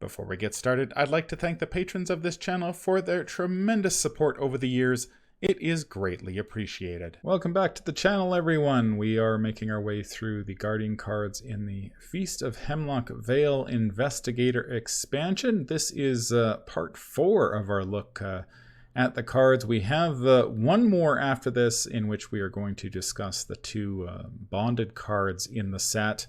Before we get started, I'd like to thank the patrons of this channel for their tremendous support over the years. It is greatly appreciated. Welcome back to the channel, everyone. We are making our way through the Guardian cards in the Feast of Hemlock Vale Investigator expansion. This is part 4 of our look at the cards. We have one more after this in which we are going to discuss the two bonded cards in the set.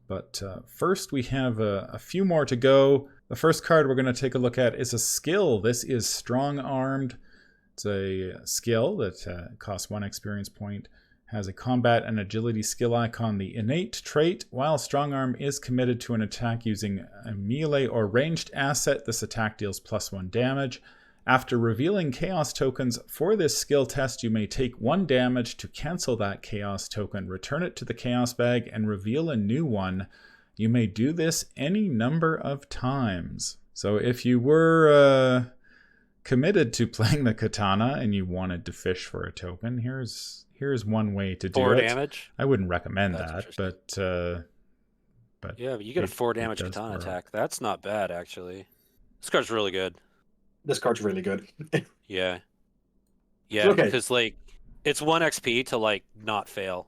But first we have a few more to go. The first card we're going to take a look at is a skill. This is Strong Armed. It's a skill that costs 1 experience point, has a combat and agility skill icon, the innate trait. While Strong Arm is committed to an attack using a melee or ranged asset, this attack deals +1 damage. After revealing chaos tokens for this skill test, you may take 1 damage to cancel that chaos token, return it to the chaos bag, and reveal a new one. You may do this any number of times. So if you were committed to playing the katana and you wanted to fish for a token, here's one way to do it. 4 damage? I wouldn't recommend That's that, but yeah, but you get a 4 damage katana attack. That's not bad, actually. This card's really good. This card's really good. Yeah. Yeah, Okay. because, like, it's 1 XP to, like, not fail.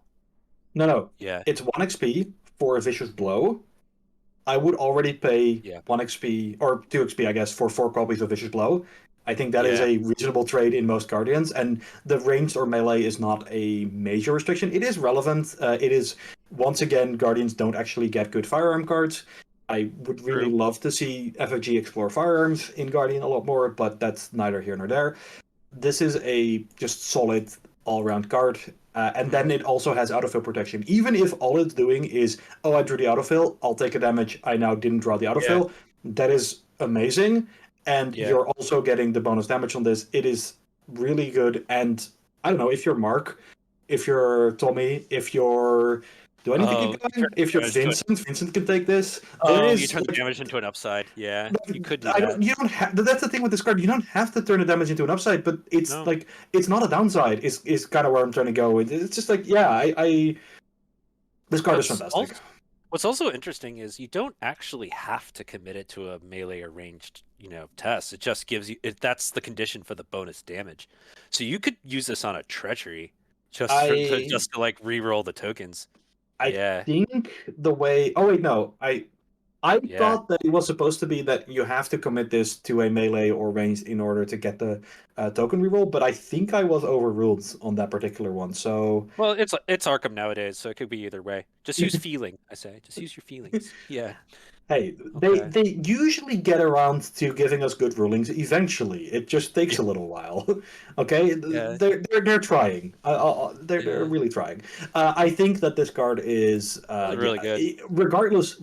No. Yeah. It's 1 XP for a Vicious Blow. I would already pay 1 XP, or 2 XP, I guess, for 4 copies of Vicious Blow. I think that is a reasonable trade in most Guardians, and the ranged or melee is not a major restriction. It is relevant. It is, once again, Guardians don't actually get good firearm cards. I would really love to see FFG explore firearms in Guardian a lot more, but that's neither here nor there. This is a just solid all-round card, and then it also has autofill protection. Even if all it's doing is, oh, I drew the autofill, I'll take a damage, I now didn't draw the autofill, that is amazing, and you're also getting the bonus damage on this. It is really good, and I don't know, if you're Mark, if you're Tommy, if you're... Do I need to keep going? If you're Vincent can take this. You turn the damage into an upside. Yeah, you could do that. You don't have. That's the thing with this card. You don't have to turn the damage into an upside, but it's like it's not a downside. Is kind of where I'm trying to go. It's just like this card is fantastic. What's also interesting is you don't actually have to commit it to a melee or ranged, test. It just gives you. That's the condition for the bonus damage. So you could use this on a treachery, just to like reroll the tokens. I think the way... Oh, wait, no. I thought that it was supposed to be that you have to commit this to a melee or ranged in order to get the token reroll, but I think I was overruled on that particular one, so... Well, it's Arkham nowadays, so it could be either way. Just use feeling, I say. Just use your feelings. Yeah. Hey, they usually get around to giving us good rulings eventually. It just takes a little while. Okay? Yeah. They're trying. They're really trying. I think that this card is really good. Regardless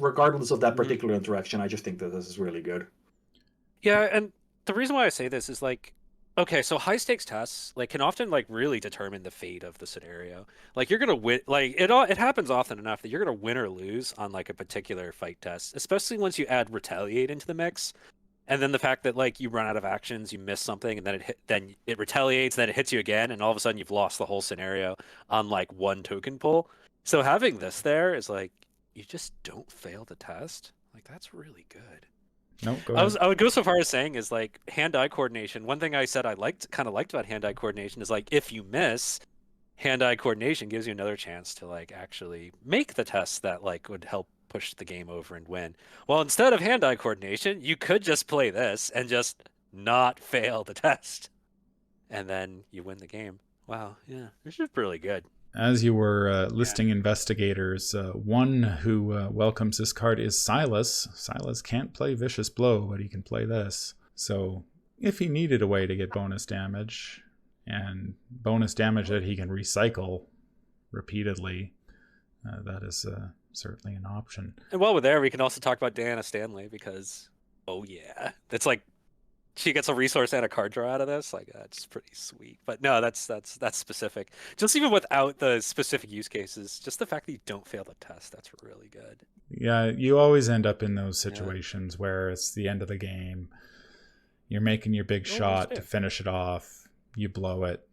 of that particular interaction, I just think that this is really good. Yeah, and the reason why I say this is like, okay, so high stakes tests like can often like really determine the fate of the scenario. Like you're gonna win, like it happens often enough that you're gonna win or lose on like a particular fight test, especially once you add retaliate into the mix, and then the fact that like you run out of actions, you miss something, and then it retaliates, then it hits you again, and all of a sudden you've lost the whole scenario on like 1 token pull. So having this there is like you just don't fail the test. Like that's really good. No, go ahead. I would go so far as saying is like hand-eye coordination. One thing I said I kind of liked about hand-eye coordination is like if you miss, hand-eye coordination gives you another chance to like actually make the test that like would help push the game over and win. Well, instead of hand-eye coordination, you could just play this and just not fail the test, and then you win the game. Wow, yeah, this is really good. As you were listing investigators, one who welcomes this card is Silas. Silas can't play Vicious Blow, but he can play this. So if he needed a way to get bonus damage, and bonus damage that he can recycle repeatedly, that is certainly an option. And while we're there, we can also talk about Diana Stanley, because, oh yeah, that's like, she gets a resource and a card draw out of this. Like that's pretty sweet. But no, that's specific. Just even without the specific use cases, just the fact that you don't fail the test, that's really good. Yeah, you always end up in those situations where it's the end of the game. You're making your big shot to finish it off. You blow it.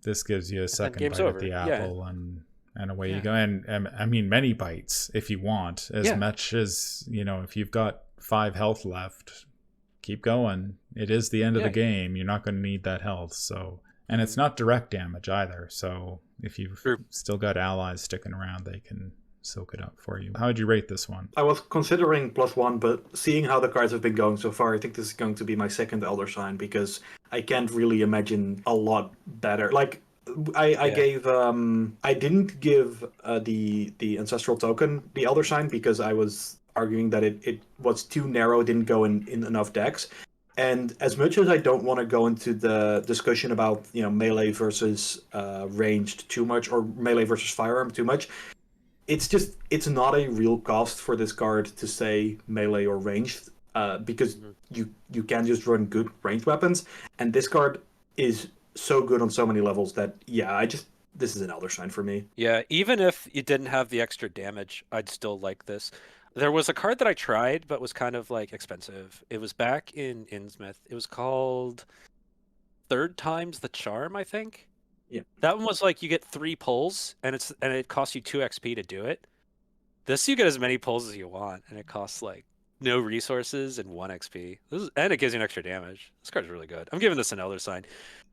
This gives you a second bite at the apple, and away you go. And I mean, many bites if you want, as much as, if you've got 5 health left, keep going. It is the end of Yeah. the game. You're not going to need that health. So, and it's not direct damage either. So if you've True. still got allies sticking around, they can soak it up for you. How would you rate this one? I was considering +1, but seeing how the cards have been going so far, I think this is going to be my second Elder Sign, because I can't really imagine a lot better. Like, I didn't give the Ancestral Token the Elder Sign because I was arguing that it was too narrow, didn't go in enough decks. And as much as I don't want to go into the discussion about, you know, melee versus ranged too much, or melee versus firearm too much, it's not a real cost for this card to say melee or ranged, because you can just run good ranged weapons, and this card is so good on so many levels that this is an Elder Sign for me. Yeah, even if you didn't have the extra damage, I'd still like this. There was a card that I tried, but was kind of like expensive. It was back in Innsmouth. It was called Third Time's the Charm, I think. Yeah. That one was like you get 3 pulls, and it costs you 2 XP to do it. This you get as many pulls as you want, and it costs like no resources and 1 XP. And it gives you an extra damage. This card's really good. I'm giving this an Elder Sign.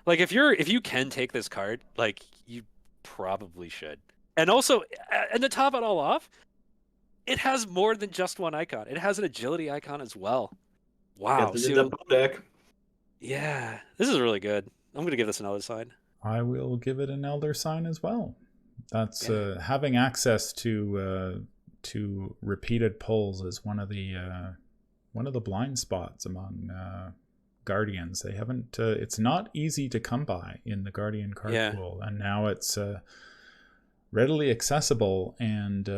Like if you can take this card, like you probably should. And also, and to top it all off, it has more than just one icon. It has an agility icon as well. Wow. This is the deck. Yeah, this is really good. I'm gonna give this an Elder Sign. I will give it an Elder Sign as well. That's having access to repeated pulls is one of the blind spots among Guardians. They haven't. It's not easy to come by in the Guardian card pool, and now it's readily accessible and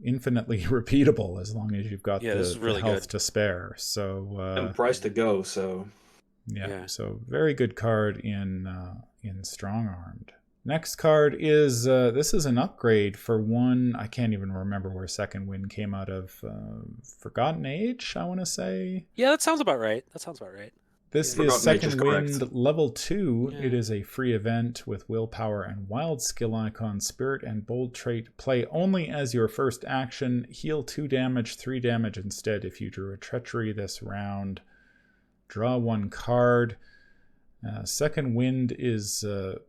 infinitely repeatable as long as you've got the health to spare. So and price to go. So so very good card in Strong Armed. Next card is this is an upgrade for one. I can't even remember where Second Wind came out of. Forgotten Age, I want to say. Yeah, that sounds about right. This is Second Wind level 2. Yeah. It is a free event with willpower and wild skill icon, spirit and bold trait. Play only as your first action. Heal 2 damage, 3 damage instead if you drew a treachery this round. Draw 1 card. Second Wind is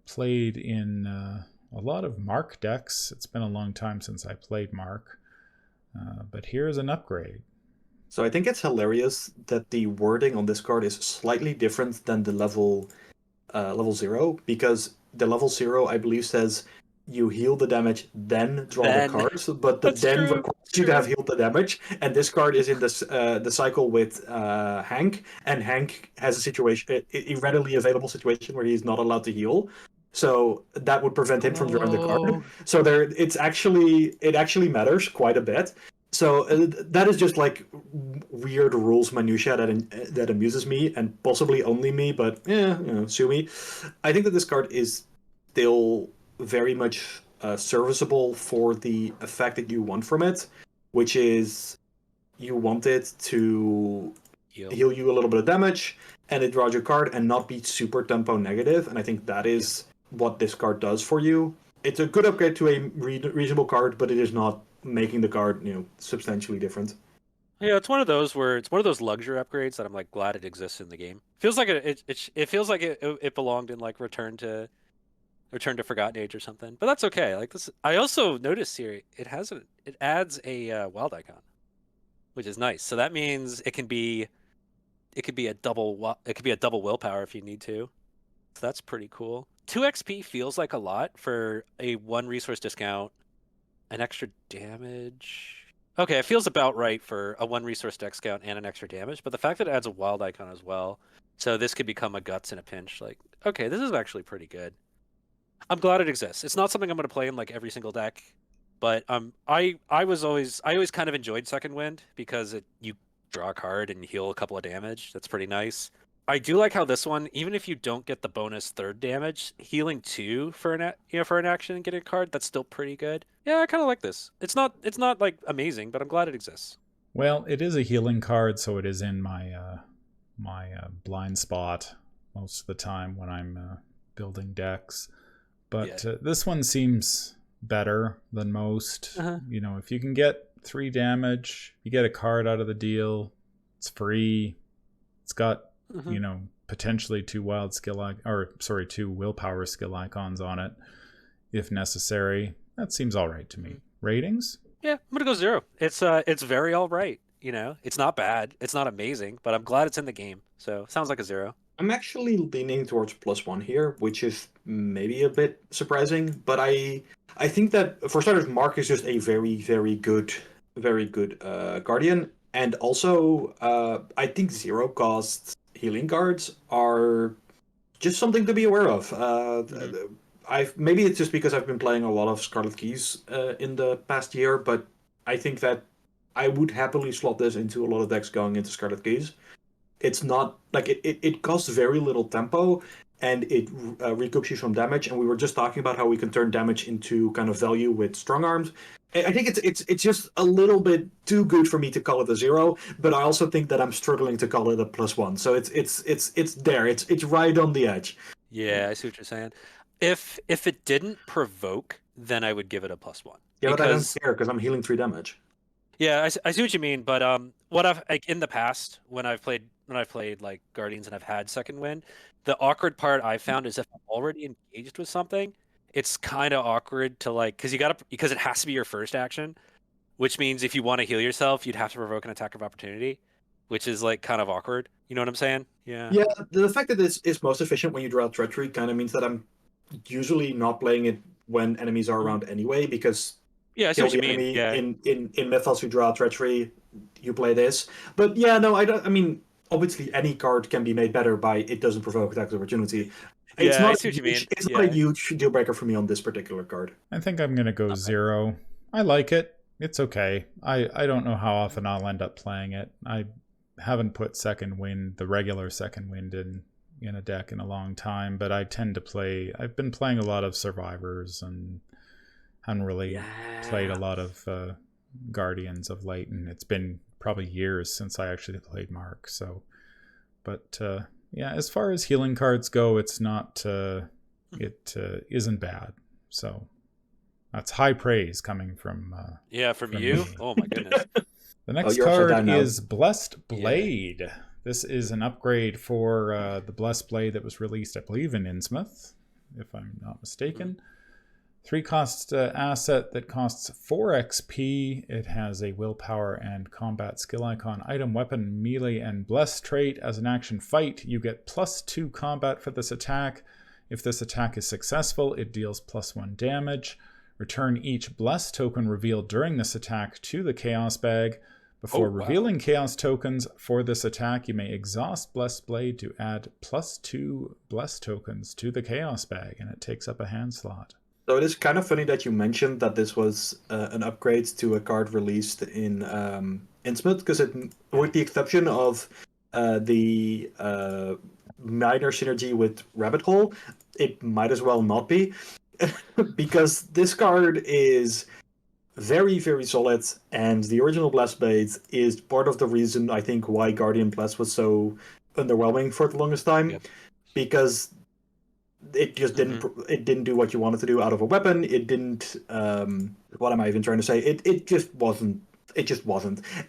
played in a lot of Mark decks. It's been a long time since I played Mark. But here's an upgrade. So I think it's hilarious that the wording on this card is slightly different than the level 0, because the level 0, I believe, says you heal the damage, then draw the cards, but the then requires you to have healed the damage. And this card is in the cycle with Hank, and Hank has a situation, a readily available situation where he's not allowed to heal. So that would prevent him from drawing the card. So it actually matters quite a bit. So that is just like weird rules minutiae that amuses me, and possibly only me, but sue me. I think that this card is still very much serviceable for the effect that you want from it, which is you want it to heal you a little bit of damage, and it draws your card and not be super tempo negative. And I think that is what this card does for you. It's a good upgrade to a reasonable card, but it is not making the card substantially different. Yeah, it's one of those luxury upgrades that I'm like glad it exists in the game. Feels like it feels like it belonged in like Return to Forgotten Age or something, but that's okay. Like this, I also noticed here it adds a wild icon, which is nice. So that means it can be a double willpower if you need to. So that's pretty cool. 2 XP feels like a lot for a 1 resource discount. An extra damage. Okay, it feels about right for a 1 resource discount and an extra damage, but the fact that it adds a wild icon as well, so this could become a guts in a pinch. Like, okay, this is actually pretty good. I'm glad it exists. It's not something I'm going to play in like every single deck, but I always kind of enjoyed Second Wind because you draw a card and heal a couple of damage. That's pretty nice. I do like how this one, even if you don't get the bonus 3rd damage, healing 2 for an action and getting a card, that's still pretty good. Yeah, I kind of like this. It's not like amazing, but I'm glad it exists. Well, it is a healing card, so it is in my blind spot most of the time when I'm building decks. But this one seems better than most. If you can get 3 damage. You get a card out of the deal. It's free. It's got, potentially 2 willpower skill icons on it if necessary. That seems all right to me. Ratings? Yeah, I'm gonna go 0. It's very all right. It's not bad. It's not amazing, but I'm glad it's in the game. So sounds like a 0. I'm actually leaning towards +1 here, which is maybe a bit surprising. But I think that for starters, Mark is just a very, very good Guardian, and also I think 0 cost healing cards are just something to be aware of. Maybe it's just because I've been playing a lot of Scarlet Keys in the past year, but I think that I would happily slot this into a lot of decks going into Scarlet Keys. It's not like it costs very little tempo, and it recoups you from damage. And we were just talking about how we can turn damage into kind of value with strong arms. I think it's just a little bit too good for me to call it a 0, but I also think that I'm struggling to call it a +1. So it's there. It's right on the edge. Yeah, I see what you're saying. If it didn't provoke, then I would give it a +1. Yeah, but I don't care because I'm healing 3 damage. Yeah, I see what you mean, but what I've in the past when I've played like Guardians and I've had second wind, the awkward part I found is if I'm already engaged with something, it's kind of awkward to because it has to be your first action, which means if you want to heal yourself, you'd have to provoke an attack of opportunity, which is kind of awkward. You know what I'm saying? Yeah. Yeah, the fact that this is most efficient when you draw treachery kind of means that I'm usually not playing it when enemies are around anyway, because I see what you mean. Yeah. In Mythos you draw treachery, you play this. But yeah, no, I don't. I mean, obviously any card can be made better by it doesn't provoke attack of opportunity. It's not I see what you mean. It's not a huge deal breaker for me on this particular card. I think I'm gonna go 0. I like it. It's okay. I don't know how often I'll end up playing it. I haven't put second wind, the regular second wind, in a deck in a long time, but I tend to play. I've been playing a lot of survivors and haven't really played a lot of Guardians of late, and it's been probably years since I actually played Mark. So, but yeah, as far as healing cards go, it's not. It isn't bad. So that's high praise coming from. From you. Me. Oh my goodness. The next card is Blessed Blade. Yeah. This is an upgrade for the Blessed Blade that was released, I believe, in Innsmouth, if I'm not mistaken. 3-cost asset that costs 4 XP. It has a willpower and combat skill icon, item, weapon, melee, and bless trait. As an action fight, you get +2 combat for this attack. If this attack is successful, it deals +1 damage. Return each bless token revealed during this attack to the Chaos Bag. Before revealing Chaos tokens for this attack, you may exhaust Blessed Blade to add +2 bless tokens to the Chaos Bag, and it takes up a hand slot. So it is kind of funny that you mentioned that this was an upgrade to a card released in Innsmouth, because with the exception of the minor synergy with Rabbit Hole, it might as well not be, because this card is very, very solid, and the original Blessed Blade is part of the reason, I think, why Guardian Bless was so underwhelming for the longest time, because it just didn't do what you wanted to do out of a weapon. It didn't what am I even trying to say? It just wasn't.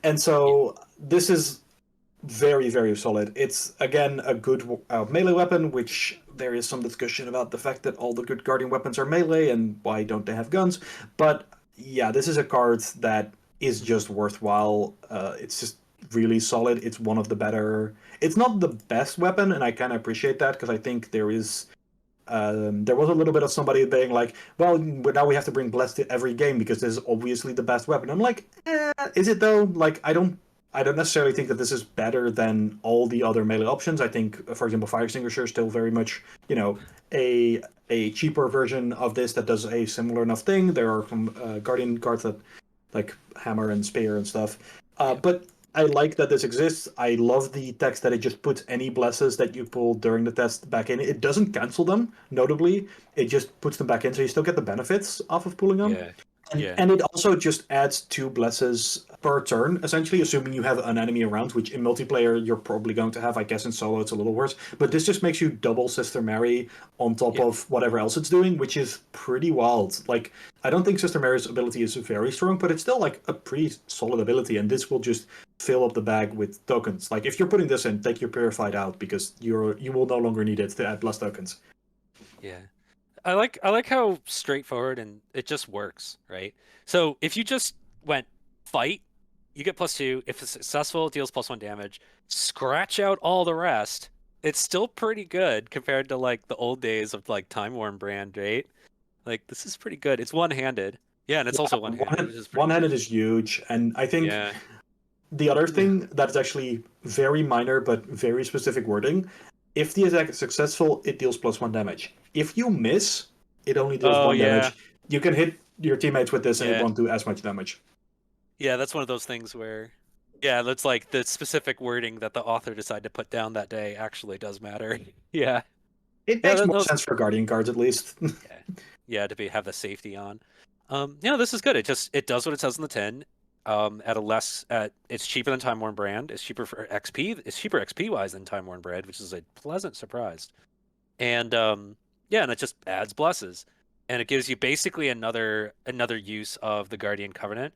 And so this is very, very solid. It's again a good melee weapon, which there is some discussion about the fact that all the good Guardian weapons are melee and why don't they have guns. But yeah, this is a card that is just worthwhile. It's just really solid. It's one of the better. It's not the best weapon, and I kind of appreciate that, because I think there was a little bit of somebody being like, well, now we have to bring Bless to every game because this is obviously the best weapon. I'm like, is it though? Like, I don't necessarily think that this is better than all the other melee options. I think, for example, Fire Extinguisher is still very much, a cheaper version of this that does a similar enough thing. There are some Guardian cards that, like Hammer and Spear and stuff. But I like that this exists. I love the text that it just puts any blesses that you pull during the test back in. It doesn't cancel them, notably. It just puts them back in, so you still get the benefits off of pulling them. And it also just adds 2 blesses per turn, essentially, assuming you have an enemy around, which in multiplayer you're probably going to have. I guess in solo it's a little worse. But this just makes you double Sister Mary on top of whatever else it's doing, which is pretty wild. Like, I don't think Sister Mary's ability is very strong, but it's still like a pretty solid ability, and this will just fill up the bag with tokens. Like, if you're putting this in, take your Purified out, because you will no longer need it to add plus tokens. Yeah. I like how straightforward and it just works, right? So if you just went fight, you get +2. If it's successful, it deals +1 damage. Scratch out all the rest. It's still pretty good compared to like the old days of like Time Worn brand, right? Like this is pretty good. It's one-handed. Yeah, and it's also one-handed. One-handed is huge, and I think the other thing that's actually very minor but very specific wording. If the attack is successful, it deals +1 damage. If you miss, it only deals 1 damage. You can hit your teammates with this and it won't do as much damage. Yeah, that's one of those things where, yeah, that's like the specific wording that the author decided to put down that day actually does matter. Yeah. It makes more sense for Guardian cards, at least. Yeah, to have the safety on. This is good. It does what it says in the tin. It's cheaper than Time Worn brand. It's cheaper for XP. It's cheaper XP wise than Time Worn brand, which is a pleasant surprise. And and it just adds blesses, and it gives you basically another use of the Guardian Covenant.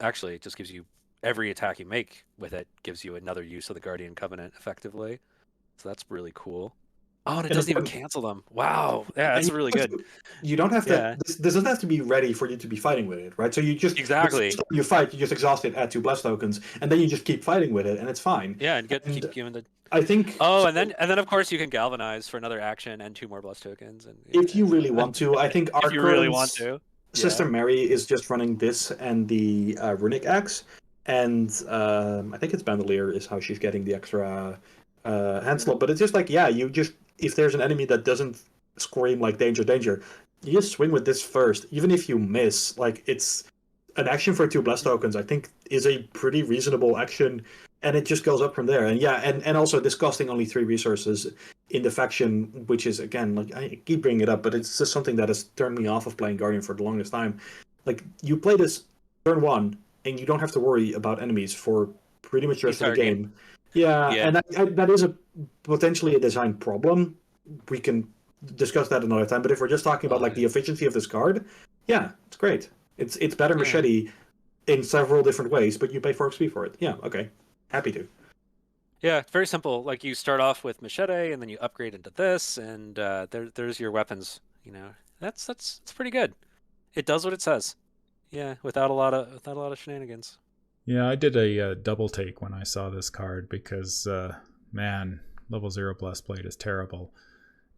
Actually, it just gives you every attack you make with it gives you another use of the Guardian Covenant effectively. So that's really cool. Oh, and it doesn't even cancel them. Wow. Yeah, that's really good. You don't have to... This doesn't have to be ready for you to be fighting with it, right? So you just... Exactly. You fight, you just exhaust it, add 2 bless tokens, and then you just keep fighting with it, and it's fine. Yeah, and keep giving the... I think... and then of course you can galvanize for another action and 2 more bless tokens. And if you really want to, I think if you really want to. Sister Mary is just running this and the Runic Axe, and I think it's Bandolier is how she's getting the extra hand slot. But it's just like, you just... If there's an enemy that doesn't scream like danger, danger, you just swing with this first. Even if you miss, like, it's an action for 2 bless tokens, I think is a pretty reasonable action, and it just goes up from there. And and also this costing only 3 resources in the faction, which is, again, like, I keep bringing it up, but it's just something that has turned me off of playing Guardian for the longest time. Like, you play this turn 1, and you don't have to worry about enemies for pretty much the rest of the game. Yeah, and that is potentially a design problem. We can discuss that another time. But if we're just talking about like the efficiency of this card, it's great. It's better Machete in several different ways, but you pay 4 XP for it. Yeah, okay, happy to. Yeah, it's very simple. Like you start off with Machete, and then you upgrade into this, and there's your weapons. That's pretty good. It does what it says. Yeah, without a lot of shenanigans. Yeah, I did a double take when I saw this card because, man, level 0 Blessed Blade is terrible.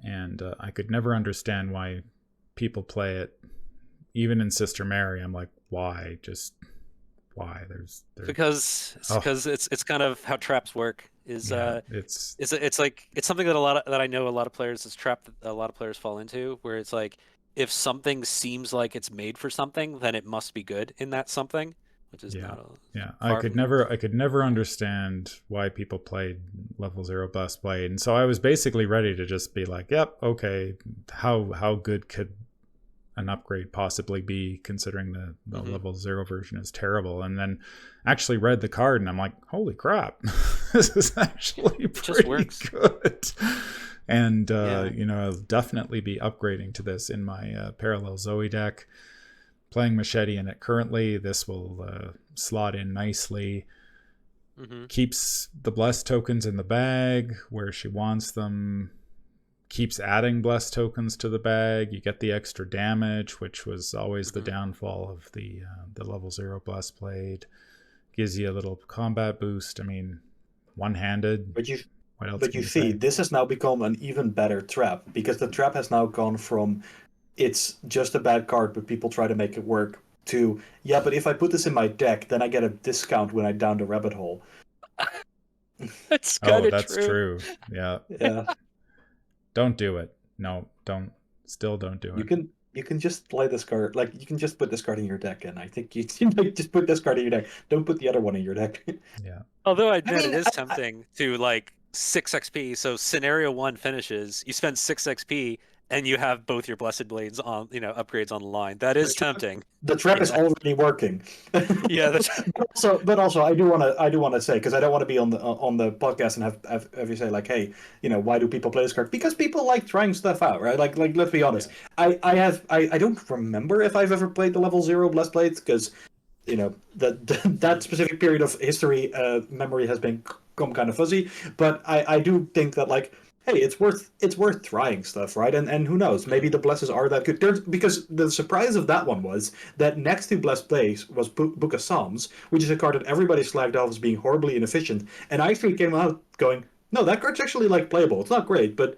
And I could never understand why people play it. Even in Sister Mary, I'm like, why? Just why? Because it's kind of how traps work. It's something that I know a lot of players is trap that a lot of players fall into, where it's like if something seems like it's made for something, then it must be good in that something. Which is I could never understand why people played level 0 Blessed Blade, and so I was basically ready to just be like, yep, okay, how good could an upgrade possibly be, considering the level 0 version is terrible? And then actually read the card, and I'm like, holy crap, this is actually pretty good. And I'll definitely be upgrading to this in my Parallel Zoe deck. Playing Machete in it currently, this will slot in nicely. Keeps the blessed tokens in the bag where she wants them. Keeps adding blessed tokens to the bag. You get the extra damage, which was always the downfall of the level 0 Blessed Blade. Gives you a little combat boost. I mean, one-handed. But you see, this has now become an even better trap, because the trap has now gone from it's just a bad card, but people try to make it work, to, but if I put this in my deck, then I get a discount when I down the rabbit hole. That's kind of that's true. Yeah. Don't do it. No, don't. Still don't do it. You can just play this card. Like, you can just put this card in your deck, and I think you just put this card in your deck. Don't put the other one in your deck. Yeah. Although I admit it is tempting to like 6 XP. So scenario 1 finishes, you spend 6 XP, and you have both your Blessed Blades on, upgrades on the line. That is tempting. The trap is already working. Yeah, but also, I do want to say, because I don't want to be on the podcast and have you say like, hey, why do people play this card? Because people like trying stuff out, right? Like let's be honest. Yeah. I don't remember if I've ever played the level 0 Blessed Blades, because that specific period of history memory has become kind of fuzzy. But I do think that, like, hey, it's worth trying stuff, right? And who knows, maybe the blesses are that good. Because the surprise of that one was that next to Blessed Place was Book of Psalms, which is a card that everybody slagged off as being horribly inefficient, and I actually came out going, no, that card's actually like playable. It's not great, but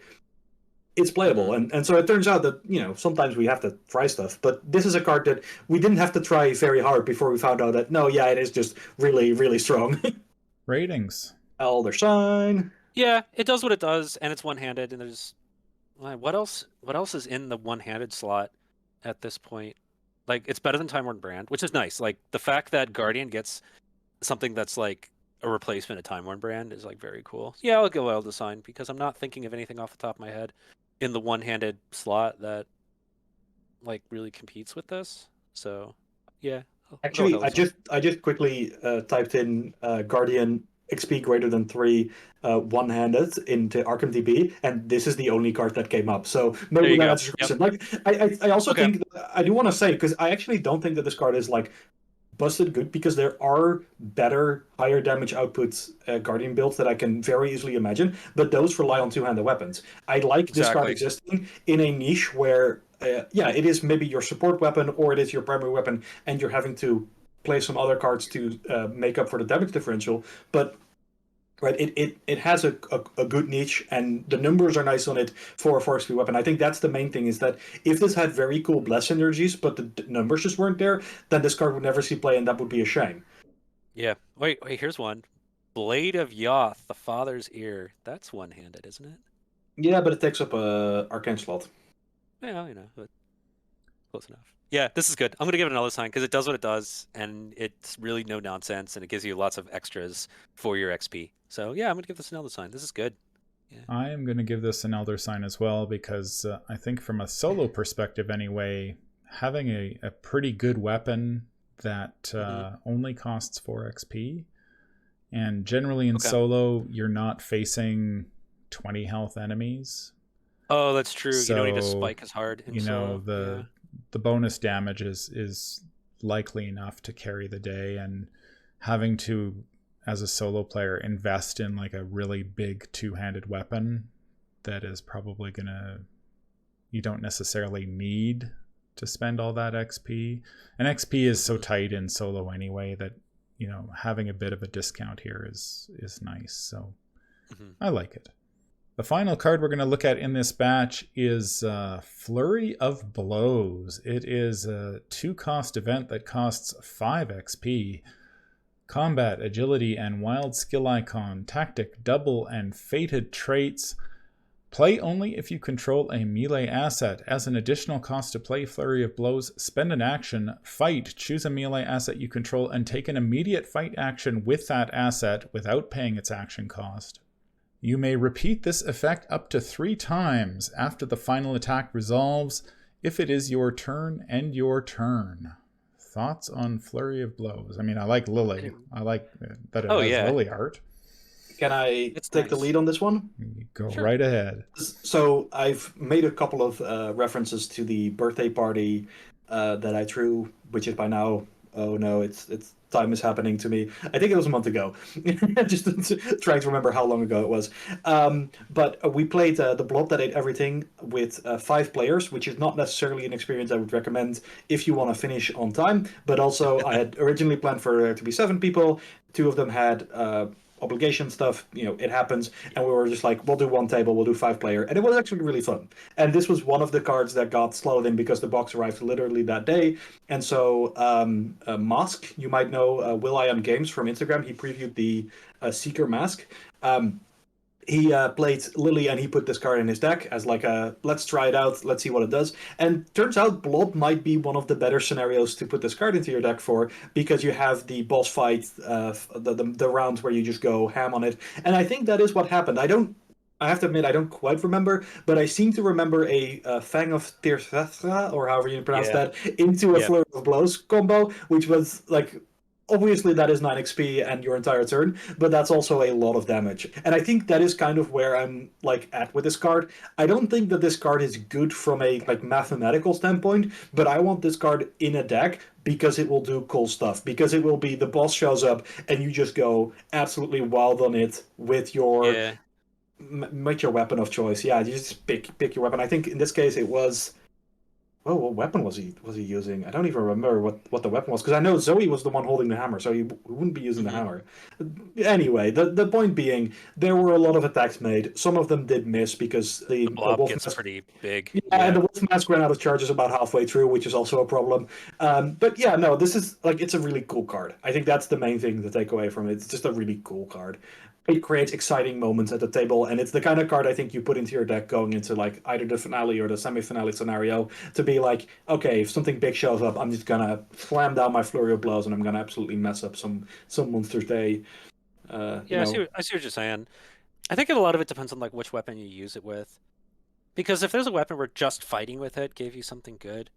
it's playable. And so it turns out that sometimes we have to try stuff, but this is a card that we didn't have to try very hard before we found out that it is just really, really strong. Ratings. Elder Sign. Yeah, it does what it does, and it's one-handed. And there's what else? What else is in the one-handed slot at this point? Like, it's better than Time Worn Brand, which is nice. Like, the fact that Guardian gets something that's like a replacement of Time Worn Brand is like very cool. Yeah, I'll go Elder Sign, because I'm not thinking of anything off the top of my head in the one-handed slot that like really competes with this. So yeah. Actually, I just quickly typed in Guardian XP greater than 3 one-handed into Arkham DB, and this is the only card that came up. So maybe that's the reason. Like, I also think I do want to say, because I actually don't think that this card is like busted good, because there are better, higher damage output Guardian builds that I can very easily imagine, but those rely on two-handed weapons. I like this card existing in a niche where, it is maybe your support weapon or it is your primary weapon, and you're having to play some other cards to make up for the damage differential. But right, it has a good niche, and the numbers are nice on it for a 4XP weapon. I think that's the main thing, is that if this had very cool bless synergies, but the numbers just weren't there, then this card would never see play, and that would be a shame. Yeah. Wait, here's one. Blade of Yoth, the Father's Ear. That's one-handed, isn't it? Yeah, but it takes up a arcane slot. Yeah, but close enough. Yeah, this is good. I'm going to give it another sign, because it does what it does, and it's really no nonsense, and it gives you lots of extras for your XP. So yeah, I'm going to give this an Elder Sign. This is good. Yeah. I am going to give this an Elder Sign as well, because I think from a solo perspective anyway, having a pretty good weapon that only costs 4 XP, and generally in solo, you're not facing 20 health enemies. Oh, that's true. So, you don't need to spike as hard. The bonus damage is likely enough to carry the day, and having to, as a solo player, invest in like a really big two-handed weapon that is probably you don't necessarily need to spend all that XP. And XP is so tight in solo anyway that, having a bit of a discount here is nice. So I like it. The final card we're going to look at in this batch is Flurry of Blows. It is a 2-cost event that costs 5 XP. Combat, Agility, and Wild Skill Icon, Tactic, Double, and Fated traits. Play only if you control a melee asset. As an additional cost to play Flurry of Blows, spend an action, fight, choose a melee asset you control, and take an immediate fight action with that asset without paying its action cost. You may repeat this effect up to 3 times after the final attack resolves, if it is your turn and your turn. Thoughts on Flurry of Blows? I mean, I like Lily. I like that it has Lily art. Can I take the lead on this one? Go right ahead. So I've made a couple of references to the birthday party that I threw, which is by now, oh no, it's time is happening to me. I think it was a month ago. Just trying to remember how long ago it was. But we played the Blob That Ate Everything with 5 players, which is not necessarily an experience I would recommend if you want to finish on time. But also, I had originally planned for there to be 7 people. 2 of them had obligation stuff, it happens, and we were just like, we'll do 1 table, we'll do 5-player, and it was actually really fun. And this was one of the cards that got slotted in because the box arrived literally that day. And so Mask, you might know Will I on Games from Instagram, he previewed the Seeker Mask. He played Lily, and he put this card in his deck as like a, let's try it out, let's see what it does. And turns out Blob might be one of the better scenarios to put this card into your deck for, because you have the boss fight, the round where you just go ham on it. And I think that is what happened. I don't I have to admit, I don't quite remember, but I seem to remember a Fang of Tirthethra, or however you pronounce Yeah. that, into a Yeah. Flurry of Blows combo, which was like, obviously that is 9 XP and your entire turn, but that's also a lot of damage. And I think that is kind of where I'm like at with this card. I don't think that this card is good from a like mathematical standpoint, but I want this card in a deck because it will do cool stuff. Because it will be the boss shows up and you just go absolutely wild on it with your Yeah. make your weapon of choice. Yeah, you just pick your weapon. I think in this case it was. Oh, what weapon was he using? I don't even remember what the weapon was because I know Zoe was the one holding the hammer, so he wouldn't be using the hammer. Anyway, the point being, there were a lot of attacks made. Some of them did miss because The the blob wolf gets mask. pretty big. Yeah, Yeah. and the wolf mask ran out of charges about halfway through, which is also a problem. But yeah, no, this is like it's a really cool card. I think that's the main thing to take away from it. It's just a really cool card. It creates exciting moments at the table, and it's the kind of card I think you put into your deck going into like either the finale or the semi-finale scenario to be like, okay, if something big shows up, I'm just gonna slam down my Flurry of Blows and I'm gonna absolutely mess up some monster's day. Yeah, I see what you're saying. I think a lot of it depends on like which weapon you use it with. Because if there's a weapon where just fighting with it gave you something good,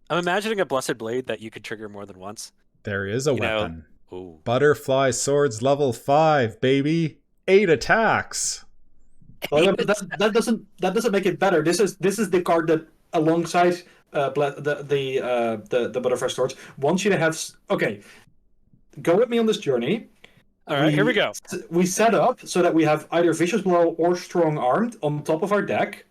I'm imagining a Blessed Blade that you could trigger more than once. There is a weapon. Ooh. Butterfly Swords level 5, baby. 8 attacks. Well, yeah, but that doesn't make it better. This is the card that alongside the Butterfly Swords wants you to have. Okay, go with me on this journey. All right, here we go. We set up so that we have either Vicious Blow or Strong Armed on top of our deck.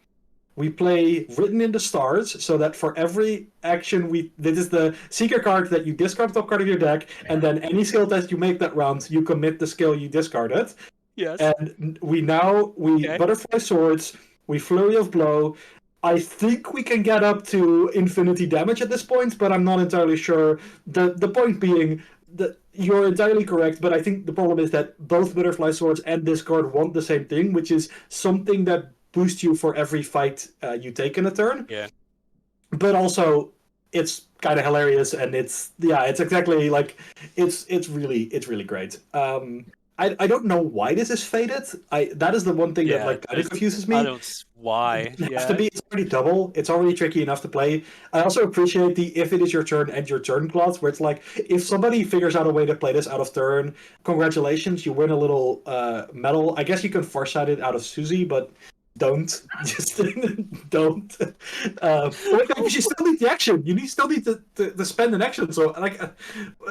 We play Written in the Stars, so that for every action this is the Seeker card that you discard the top card of your deck, and then any skill test you make that round, you commit the skill you discarded. Yes. And we Okay. Butterfly Swords, we Flurry of Blow. I think we can get up to infinity damage at this point, but I'm not entirely sure. The point being that you're entirely correct, but I think the problem is that both Butterfly Swords and this card want the same thing, which is something that boosts you for every fight you take in a turn. Yeah. But also, it's kind of hilarious, and it's exactly like it's really great. I don't know why this is faded. That is the one thing that like kind of confuses me. I don't why. It has to be. It's already double. It's already tricky enough to play. I also appreciate the if it is your turn and your turn clause, where it's like if somebody figures out a way to play this out of turn, congratulations, you win a little medal. I guess you can foresight it out of Susie, but don't just don't. Because you still need the action. You still need to spend an action. So like,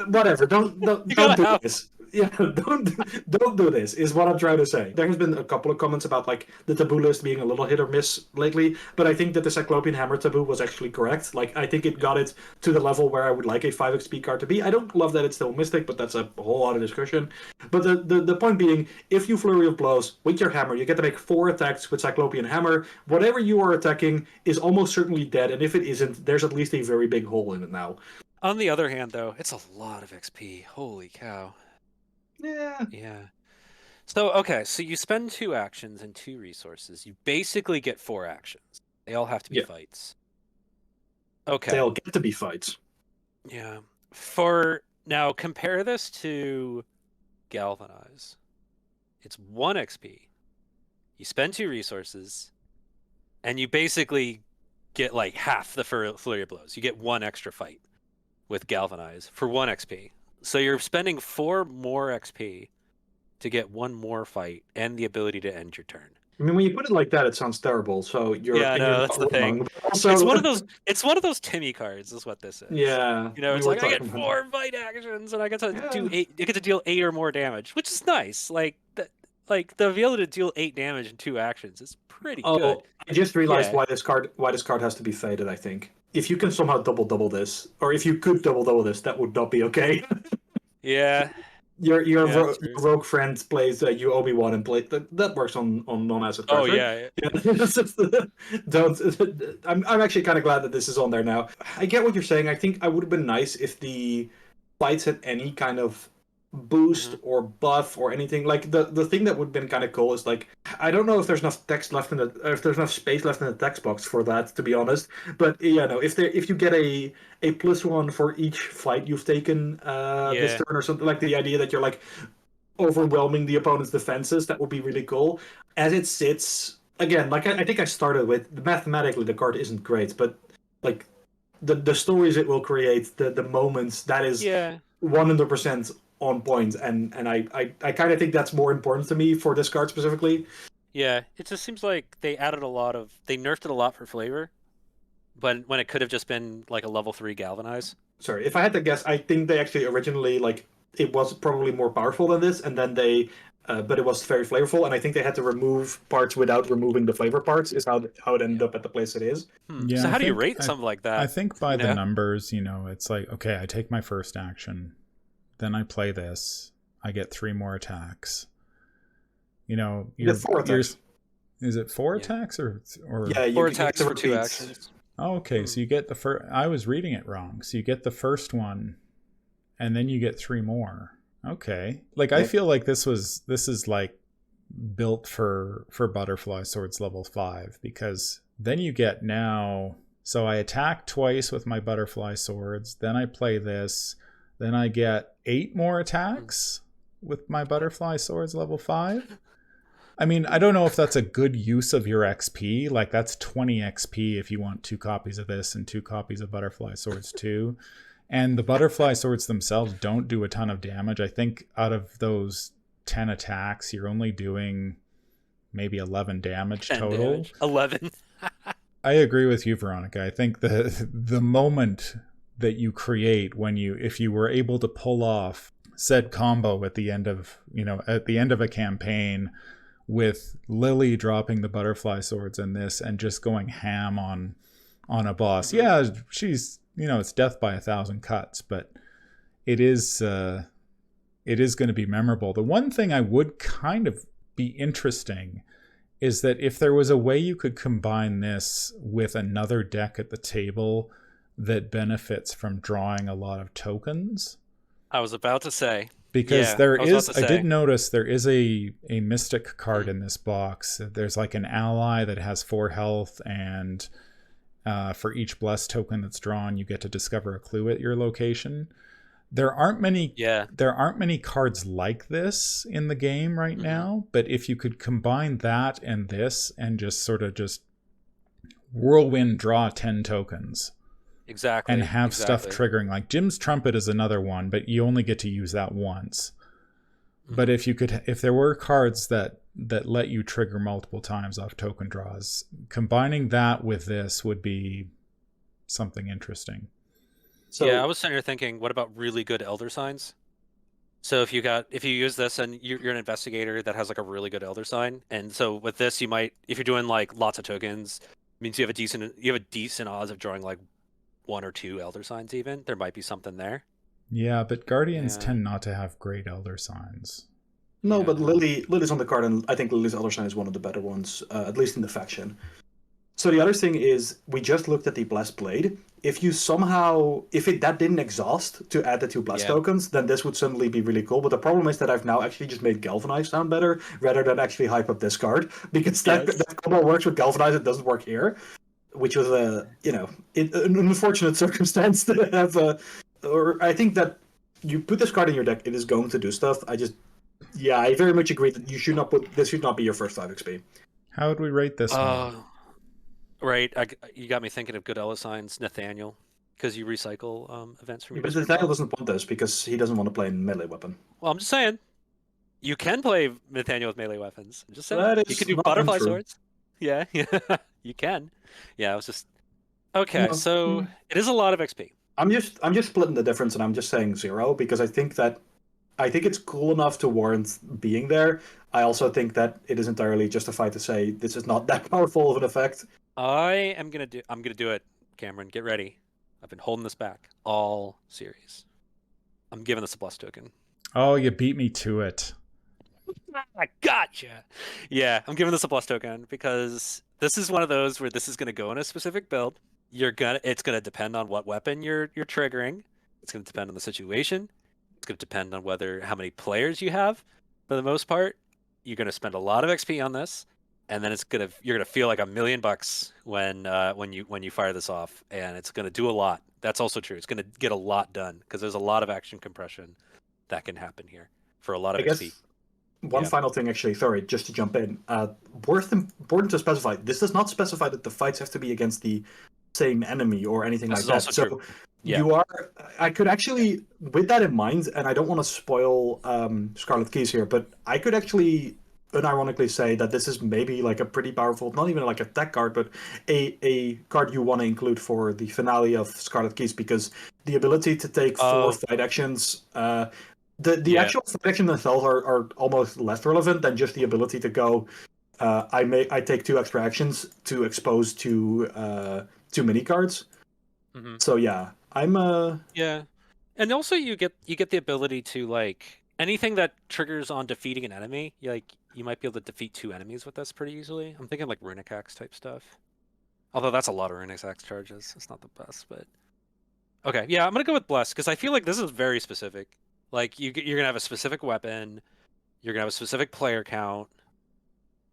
whatever. Don't do this. Yeah, don't do this is what I'm trying to say. There has been a couple of comments about like the taboo list being a little hit or miss lately, but I think that the Cyclopean Hammer taboo was actually correct. Like I think it got it to the level where I would like a 5 XP card to be. I don't love that it's still Mystic, but that's a whole other discussion. But the point being, if you Flurry of Blows with your hammer, you get to make 4 attacks with Cyclopean Hammer. Whatever you are attacking is almost certainly dead, and if it isn't, there's at least a very big hole in it now. On the other hand, though, it's a lot of XP. Holy cow. Yeah. Yeah. So, okay, so you spend 2 actions and 2 resources. You basically get 4 actions. They all have to be fights. Okay. They all get to be fights. Yeah. Now, compare this to Galvanize. It's 1 XP. You spend 2 resources, and you basically get like half the Flurry of Blows. You get 1 extra fight with Galvanize for 1 XP. So you're spending 4 more XP to get 1 more fight and the ability to end your turn. I mean, when you put it like that, it sounds terrible. So that's the thing. Also, it's one of those Timmy cards, is what this is. Yeah, it's like I get 4 fight actions and I get to do 8. You get to deal 8 or more damage, which is nice. Like the ability to deal 8 damage in 2 actions is pretty good. I just realized why this card has to be faded. I think if you can somehow double this, or if you could double this, that would not be okay. Yeah. Your rogue friend plays you Obi-Wan and play that works on non-asset cards. Oh right? Don't. I'm actually kind of glad that this is on there now. I get what you're saying. I think I would have been nice if the fights had any kind of boost or buff or anything. Like the thing that would have been kind of cool is like I don't know if there's enough text left if there's enough space left in the text box for that, to be honest. But if you get a +1 for each fight you've taken this turn or something, like the idea that you're like, overwhelming the opponent's defenses. That would be really cool. As it sits, again, like I think I started with, mathematically the card isn't great, but like the stories it will create, the moments, that is 100% on point, and I kind of think that's more important to me for this card specifically. Yeah, it just seems like they nerfed it a lot for flavor, but when it could have just been like a level 3 galvanize. Sorry, if I had to guess, I think they actually originally, like, it was probably more powerful than this, and then but it was very flavorful, and I think they had to remove parts without removing the flavor parts, is how it ended up at the place it is. Yeah, so how do you rate something like that? I think by the numbers, it's like, okay, I take my first action, then I play this, I get 3 more attacks. You get 4 attacks. Is it 4 attacks or yeah, 4 attacks for 2 actions? Oh, okay. So you get the first. I was reading it wrong. So you get the first one, and then you get 3 more. Okay. Like I feel like this is like built for Butterfly Swords level 5, because then you get now. So I attack twice with my Butterfly Swords. Then I play this. Then I get 8 more attacks with my Butterfly Swords level 5. I mean, I don't know if that's a good use of your XP. Like, that's 20 XP if you want 2 copies of this and 2 copies of Butterfly Swords too. And the Butterfly Swords themselves don't do a ton of damage. I think out of those 10 attacks, you're only doing maybe 11 damage total. Damage. 11. I agree with you, Veronica. I think the moment that you create if you were able to pull off said combo at the end of a campaign, with Lily dropping the Butterfly Swords in this and just going ham on a boss. Yeah, she's, it's death by 1,000 cuts, but it is going to be memorable. The one thing I would kind of be interesting is that if there was a way you could combine this with another deck at the table that benefits from drawing a lot of tokens. I was about to say. Because I did notice there is a mystic card in this box. There's like an ally that has 4 health, and for each blessed token that's drawn, you get to discover a clue at your location. There aren't many cards like this in the game right now, but if you could combine that and this and just sort of just whirlwind draw 10 tokens. Exactly. And have stuff triggering. Like Jim's Trumpet is another one, but you only get to use that once. But if there were cards that let you trigger multiple times off token draws, combining that with this would be something interesting. So yeah, I was sitting here thinking, what about really good Elder Signs? So if you use this and you're an investigator that has like a really good Elder Sign, and so with this you might, if you're doing like lots of tokens, means you have a decent odds of drawing like 1 or 2 Elder Signs even. There might be something there. Yeah, but Guardians tend not to have great Elder Signs. No, but Lily's on the card, and I think Lily's Elder Sign is one of the better ones, at least in the faction. So the other thing is, we just looked at the Blessed Blade. If that didn't exhaust to add the 2 Blessed tokens, then this would suddenly be really cool. But the problem is that I've now actually just made Galvanize sound better, rather than actually hype up this card. Because that combo works with Galvanize, it doesn't work here. Which was an unfortunate circumstance to have. Or I think that you put this card in your deck, it is going to do stuff. I very much agree that this should not be your first 5 XP. How would we rate this one? Right, you got me thinking of good Elder Signs, Nathaniel, because you recycle events from your. But Nathaniel doesn't want this because he doesn't want to play a melee weapon. Well, I'm just saying, you can play Nathaniel with melee weapons. I'm just saying, you can do Butterfly Swords. Yeah, you can. Yeah, I was just okay. So it is a lot of XP. I'm just splitting the difference, and I'm just saying 0 because I think it's cool enough to warrant being there. I also think that it is entirely justified to say this is not that powerful of an effect. I'm gonna do it, Cameron. Get ready. I've been holding this back all series. I'm giving this a plus token. Oh, you beat me to it. I gotcha. Yeah, I'm giving this a plus token because this is one of those where this is going to go in a specific build. It's going to depend on what weapon you're triggering. It's going to depend on the situation. It's going to depend on how many players you have. For the most part, you're going to spend a lot of XP on this, and then you're going to feel like $1 million when you fire this off, and it's going to do a lot. That's also true. It's going to get a lot done because there's a lot of action compression that can happen here for a lot of XP. One final thing, actually, sorry, just to jump in. Important to specify, this does not specify that the fights have to be against the same enemy or anything like that. So you are, I could actually, with that in mind, and I don't want to spoil Scarlet Keys here, but I could actually unironically say that this is maybe like a pretty powerful, not even like a tech card, but a card you want to include for the finale of Scarlet Keys, because the ability to take 4 fight actions, the actual fight actions themselves are almost less relevant than just the ability to go, I take 2 extra actions to expose 2 mini cards. Mm-hmm. So yeah, I'm yeah, and also you get the ability to, like, anything that triggers on defeating an enemy, like you might be able to defeat 2 enemies with this pretty easily. I'm thinking like Runic Axe type stuff. Although that's a lot of Runic Axe charges. It's not the best, but okay, yeah, I'm gonna go with Bless because I feel like this is very specific. Like you're gonna have a specific weapon, you're gonna have a specific player count,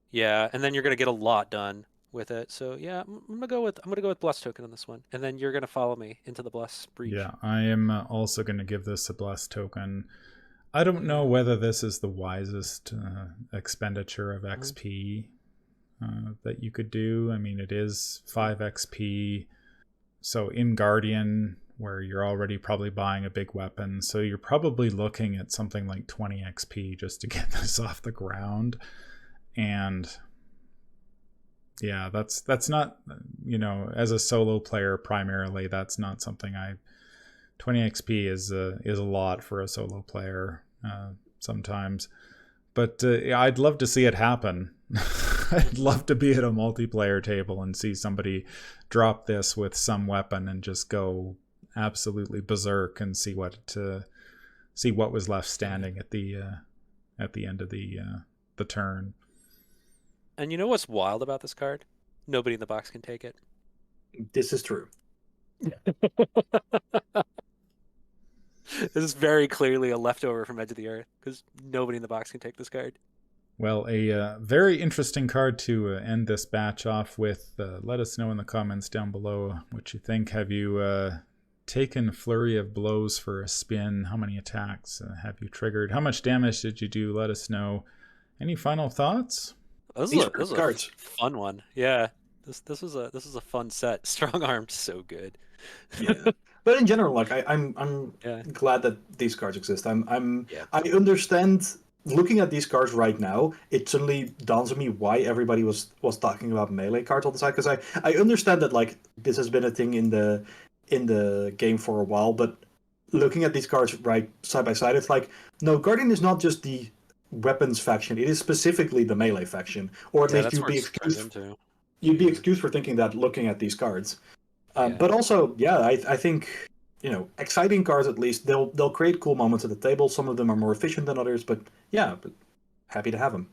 yeah, and then you're gonna get a lot done with it. So yeah, I'm gonna go with Bless token on this one, and then you're gonna follow me into the Bless breach. Yeah, I am also gonna give this a Bless token. I don't know whether this is the wisest expenditure of XP that you could do. I mean, it is 5 XP, so in Guardian, where you're already probably buying a big weapon, so you're probably looking at something like 20 XP just to get this off the ground. And yeah, that's not, you know, as a solo player primarily, that's not something 20 XP is a lot for a solo player sometimes, but I'd love to see it happen. I'd love to be at a multiplayer table and see somebody drop this with some weapon and just go absolutely berserk and see what was left standing at the end of the turn. And you know what's wild about this card? Nobody in the box can take it. This is true. This is very clearly a leftover from Edge of the Earth, because nobody in the box can take this card. Well, a very interesting card to end this batch off with. Let us know in the comments down below what you think. Have you taken Flurry of Blows for a spin? How many attacks have you triggered? How much damage did you do? Let us know. Any final thoughts? This is a fun one. Yeah, this is a fun set. Strong Armed, so good. Yeah. But in general, like I'm glad that these cards exist. I understand. Looking at these cards right now, it suddenly dawns on me why everybody was talking about melee cards all the time. Because I understand that like this has been a thing in the game for a while, but looking at these cards right side by side, it's like, no, Guardian is not just the weapons faction; it is specifically the melee faction, or at least you'd be excused for thinking that looking at these cards. But also, yeah, I think, you know, exciting cards at least. They'll create cool moments at the table. Some of them are more efficient than others, but yeah, happy to have them.